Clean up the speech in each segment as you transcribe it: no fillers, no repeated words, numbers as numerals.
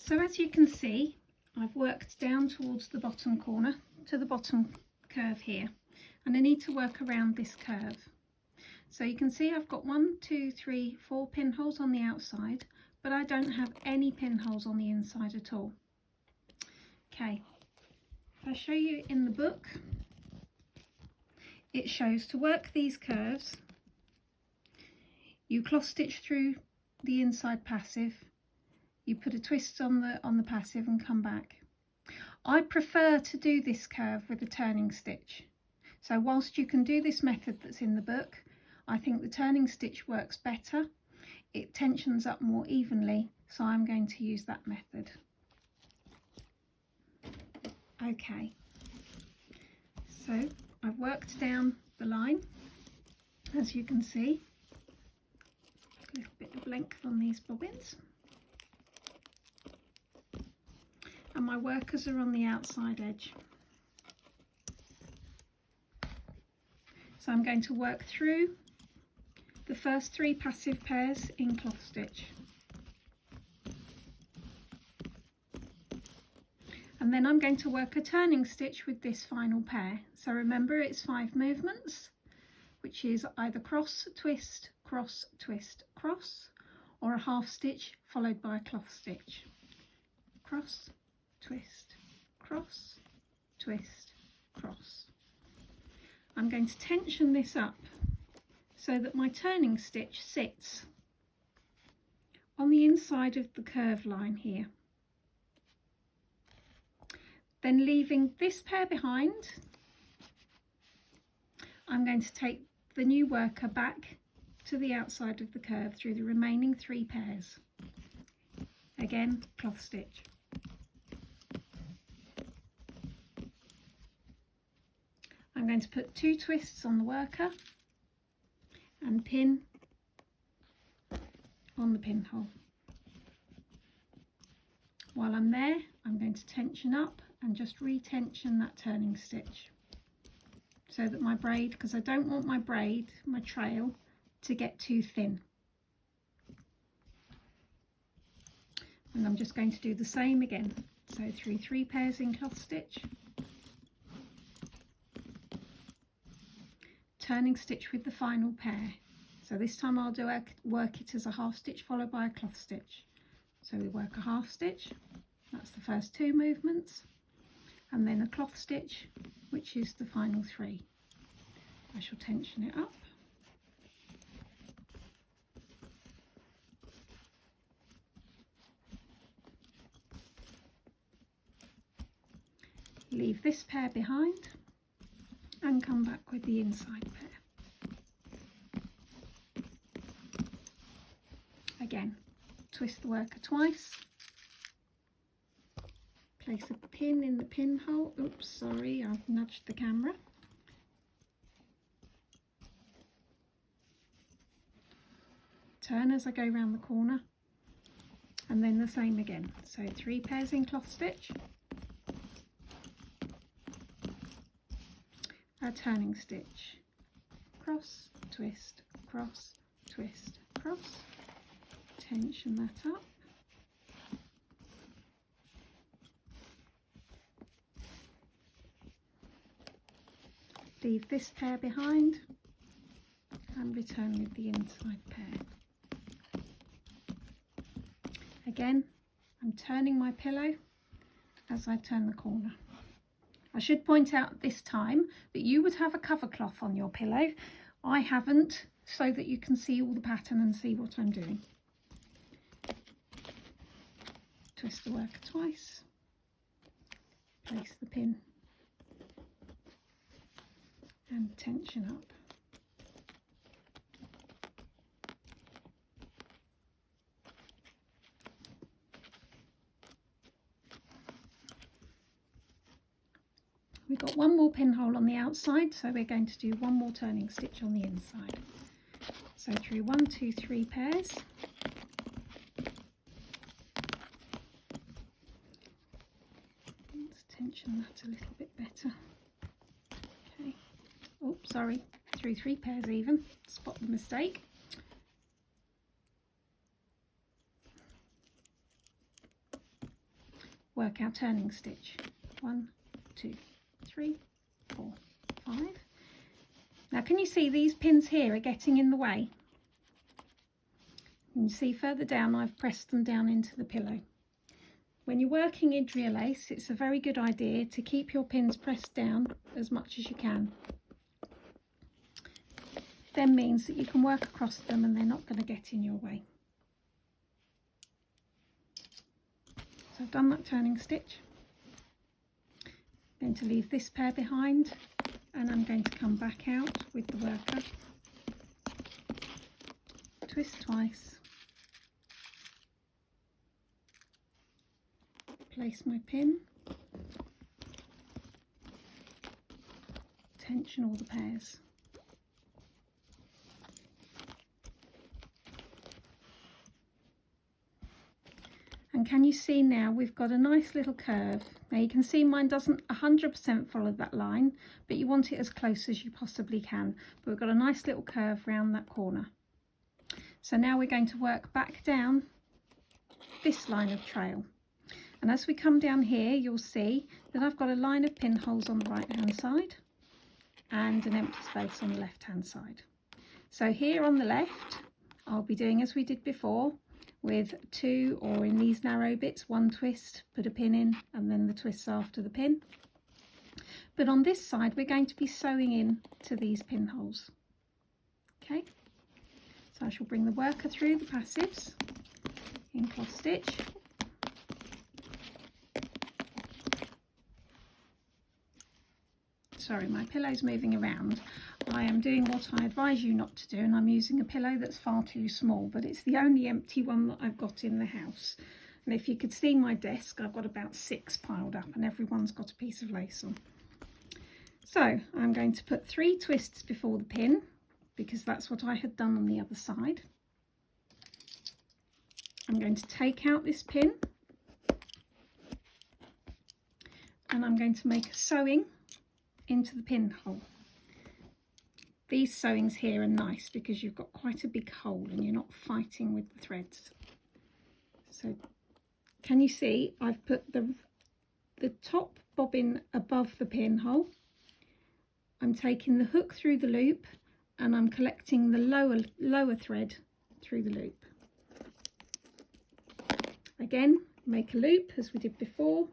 So as you can see, I've worked down towards the bottom corner to the bottom curve here, and I need to work around this curve. So you can see I've got 1, 2, 3, 4 pinholes on the outside, but I don't have any pinholes on the inside at all. Okay, if I show you in the book, it shows to work these curves, you cloth stitch through the inside passive, you put a twist on the passive and come back. I prefer to do this curve with a turning stitch. So whilst you can do this method that's in the book, I think the turning stitch works better. It tensions up more evenly, so I'm going to use that method. Okay, so I've worked down the line, as you can see, a little bit of length on these bobbins. And my workers are on the outside edge. So I'm going to work through the first 3 passive pairs in cloth stitch. And then I'm going to work a turning stitch with this final pair. So remember, it's 5 movements, which is either cross, twist, cross, twist, cross, or a half stitch followed by a cloth stitch. Cross, twist, cross, twist, cross. I'm going to tension this up so that my turning stitch sits on the inside of the curve line here. Then leaving this pair behind, I'm going to take the new worker back to the outside of the curve through the remaining 3 pairs. Again, cloth stitch. I'm going to put 2 twists on the worker and pin on the pinhole. While I'm there, I'm going to tension up and just retension that turning stitch so that my braid, because I don't want my braid, my trail, to get too thin. And I'm just going to do the same again. So through 3 pairs in cloth stitch, turning stitch with the final pair. So this time I'll work it as a half stitch followed by a cloth stitch. So we work a half stitch, that's the first 2 movements, and then a cloth stitch, which is the final 3. I shall tension it up. Leave this pair behind and come back with the inside pair. Again, twist the worker twice, place a pin in the pinhole. Oops, sorry, I've nudged the camera. Turn as I go around the corner, and then the same again. So 3 pairs in cloth stitch, a turning stitch, cross, twist, cross, twist, cross, tension that up, leave this pair behind and return with the inside pair. Again, I'm turning my pillow as I turn the corner. I should point out this time that you would have a cover cloth on your pillow. I haven't, so that you can see all the pattern and see what I'm doing. Twist the worker twice, place the pin and tension up. We've got 1 more pinhole on the outside, so we're going to do 1 more turning stitch on the inside. So through 1, 2, 3 pairs, let's tension that a little bit better. Okay, oh sorry, through 3 pairs even, spot the mistake. work our turning stitch. 1, 2, 3, 4, 5. Now can you see these pins here are getting in the way? You can see further down I've pressed them down into the pillow. When you're working Idrija lace, it's a very good idea to keep your pins pressed down as much as you can. Then means that you can work across them and they're not going to get in your way. So I've done that turning stitch. I'm going to leave this pair behind and I'm going to come back out with the worker, twist twice, place my pin, tension all the pairs. And can you see now we've got a nice little curve. Now you can see mine doesn't 100% follow that line, but you want it as close as you possibly can. But we've got a nice little curve round that corner. So now we're going to work back down this line of trail. And as we come down here, you'll see that I've got a line of pinholes on the right hand side and an empty space on the left hand side. So here on the left, I'll be doing as we did before, with 2, or in these narrow bits, 1 twist, put a pin in, and then the twists after the pin. But on this side, we're going to be sewing in to these pinholes. Okay, so I shall bring the worker through the passives in cross stitch. Sorry, my pillow's moving around. I am doing what I advise you not to do, and I'm using a pillow that's far too small, but it's the only empty one that I've got in the house. And if you could see my desk, I've got about 6 piled up and everyone's got a piece of lace on. So I'm going to put 3 twists before the pin, because that's what I had done on the other side. I'm going to take out this pin and I'm going to make a sewing into the pinhole. These sewings here are nice because you've got quite a big hole and you're not fighting with the threads. So can you see I've put the top bobbin above the pinhole. I'm taking the hook through the loop and I'm collecting the lower thread through the loop. Again, make a loop as we did before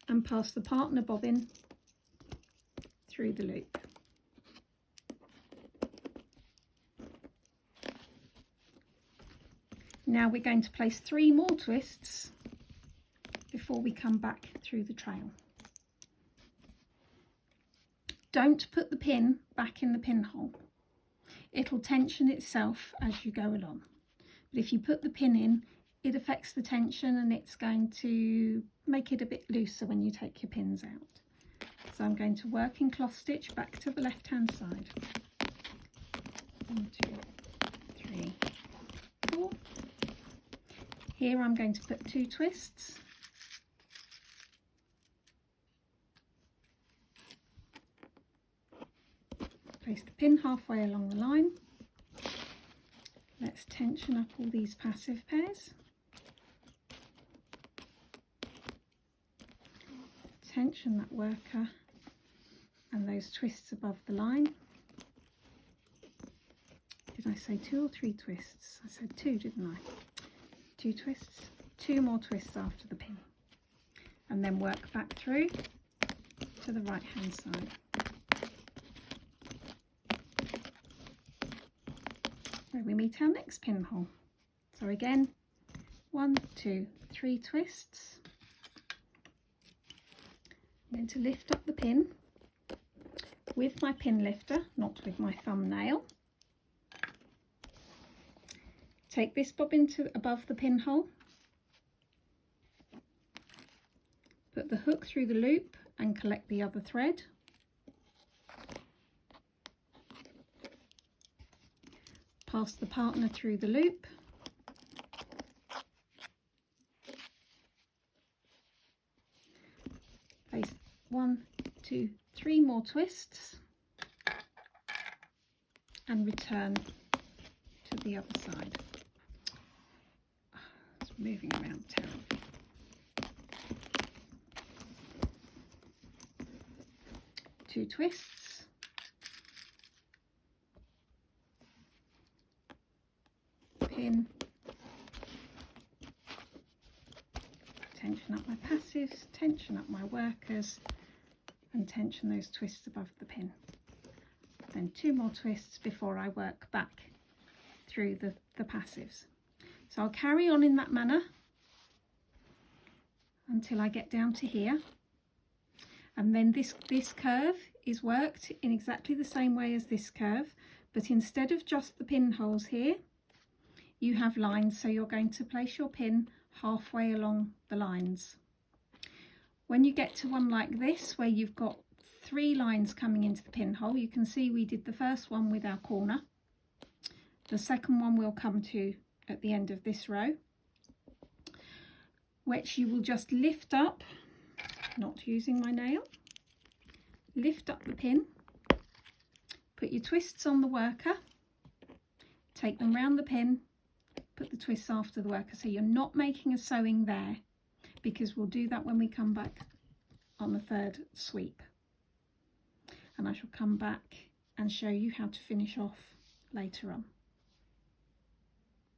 and pass the partner bobbin through the loop. Now we're going to place 3 more twists before we come back through the trail. Don't put the pin back in the pinhole. It'll tension itself as you go along. But if you put the pin in, it affects the tension and it's going to make it a bit looser when you take your pins out. So I'm going to work in cloth stitch back to the left hand side. 1, 2, 3, 4. Here I'm going to put 2 twists. Place the pin halfway along the line. Let's tension up all these passive pairs. Tension that worker and those twists above the line. Did I say 2 or 3 twists? I said 2, didn't I? 2 twists, 2 more twists after the pin, and then work back through to the right hand side. Where we meet our next pinhole. So again, 1, 2, 3 twists. I'm going to lift up the pin with my pin lifter, not with my thumbnail. Take this bobbin to above the pinhole, put the hook through the loop and collect the other thread. Pass the partner through the loop. Place 1, 2, 3 more twists and return to the other side. It's moving around terribly. 2 twists, pin, tension up my passives, tension up my workers, and tension those twists above the pin. Then 2 more twists before I work back through the passives. So I'll carry on in that manner until I get down to here, and then this curve is worked in exactly the same way as this curve, but instead of just the pinholes here, you have lines, so you're going to place your pin halfway along the lines. When you get to one like this, where you've got 3 lines coming into the pinhole, you can see we did the first one with our corner. The second one will come to at the end of this row, which you will just lift up, not using my nail, lift up the pin, put your twists on the worker, take them round the pin, put the twists after the worker, so you're not making a sewing there, because we'll do that when we come back on the 3rd sweep, and I shall come back and show you how to finish off later on.